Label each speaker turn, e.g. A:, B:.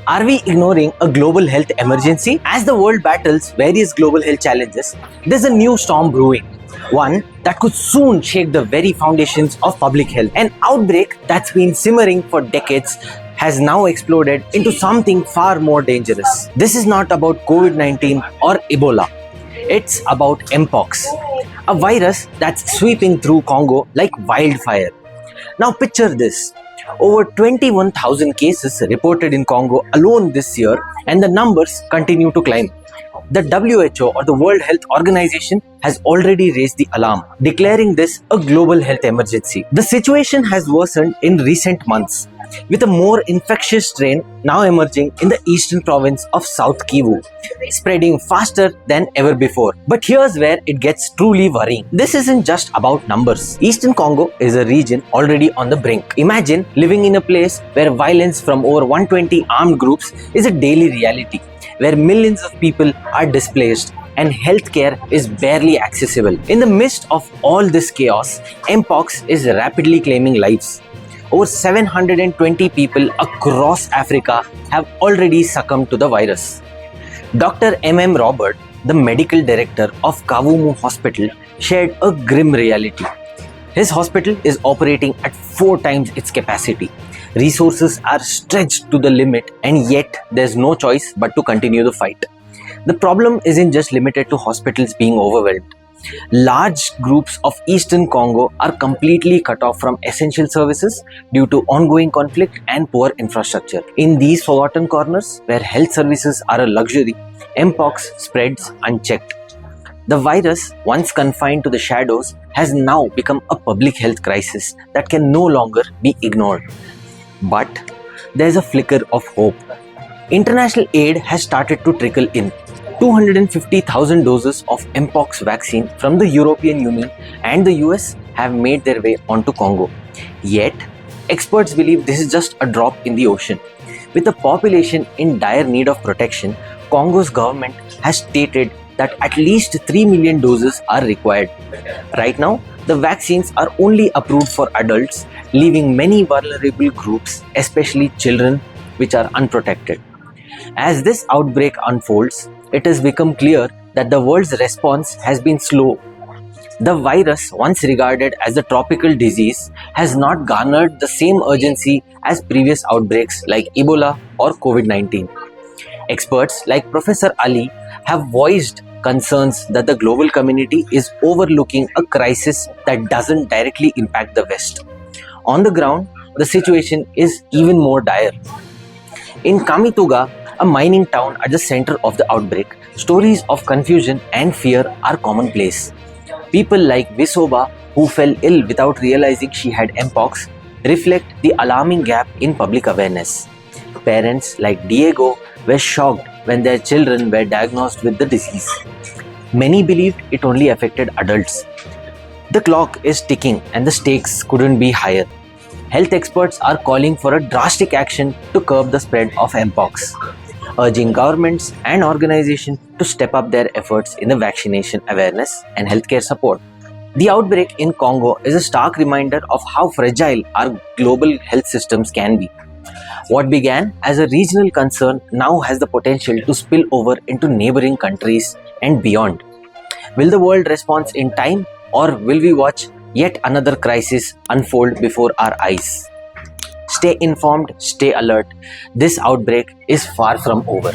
A: Are we ignoring a global health emergency? As the world battles various global health challenges, there's a new storm brewing. One that could soon shake the very foundations of public health. An outbreak that's been simmering for decades has now exploded into something far more dangerous. This is not about COVID-19 or Ebola. It's about Mpox, a virus that's sweeping through Congo like wildfire. Now picture this. Over 21,000 cases reported in Congo alone this year, and the numbers continue to climb. The WHO, or the World Health Organization, has already raised the alarm, declaring this a global health emergency. The situation has worsened in recent months, with a more infectious strain now emerging in the eastern province of South Kivu, spreading faster than ever before. But here's where it gets truly worrying. This isn't just about numbers. Eastern Congo is a region already on the brink. Imagine living in a place where violence from over 120 armed groups is a daily reality, where millions of people are displaced and healthcare is barely accessible. In the midst of all this chaos, Mpox is rapidly claiming lives. Over 720 people across Africa have already succumbed to the virus. Dr. M.M. Robert, the medical director of Kavumu Hospital, shared a grim reality. His hospital is operating at 4 times its capacity. Resources are stretched to the limit, and yet there's no choice but to continue the fight. The problem isn't just limited to hospitals being overwhelmed. Large groups of Eastern Congo are completely cut off from essential services due to ongoing conflict and poor infrastructure. In these forgotten corners, where health services are a luxury, Mpox spreads unchecked. The virus, once confined to the shadows, has now become a public health crisis that can no longer be ignored. But there's a flicker of hope. International aid has started to trickle in. 250,000 doses of Mpox vaccine from the European Union and the US have made their way onto Congo. Yet, experts believe this is just a drop in the ocean. With a population in dire need of protection, Congo's government has stated that at least 3 million doses are required. Right now, the vaccines are only approved for adults, leaving many vulnerable groups, especially children, which are unprotected. As this outbreak unfolds, it has become clear that the world's response has been slow. The virus, once regarded as a tropical disease, has not garnered the same urgency as previous outbreaks like Ebola or COVID-19. Experts like Professor Ali have voiced concerns that the global community is overlooking a crisis that doesn't directly impact the West. On the ground, the situation is even more dire. In Kamituga, a mining town at the center of the outbreak, stories of confusion and fear are commonplace. People like Visoba, who fell ill without realizing she had Mpox, reflect the alarming gap in public awareness. Parents like Diego were shocked when their children were diagnosed with the disease. Many believed it only affected adults. The clock is ticking and the stakes couldn't be higher. Health experts are calling for a drastic action to curb the spread of Mpox, urging governments and organizations to step up their efforts in the vaccination awareness and healthcare support. The outbreak in Congo is a stark reminder of how fragile our global health systems can be. What began as a regional concern now has the potential to spill over into neighboring countries and beyond. Will the world respond in time, or will we watch yet another crisis unfold before our eyes? Stay informed, stay alert. This outbreak is far from over.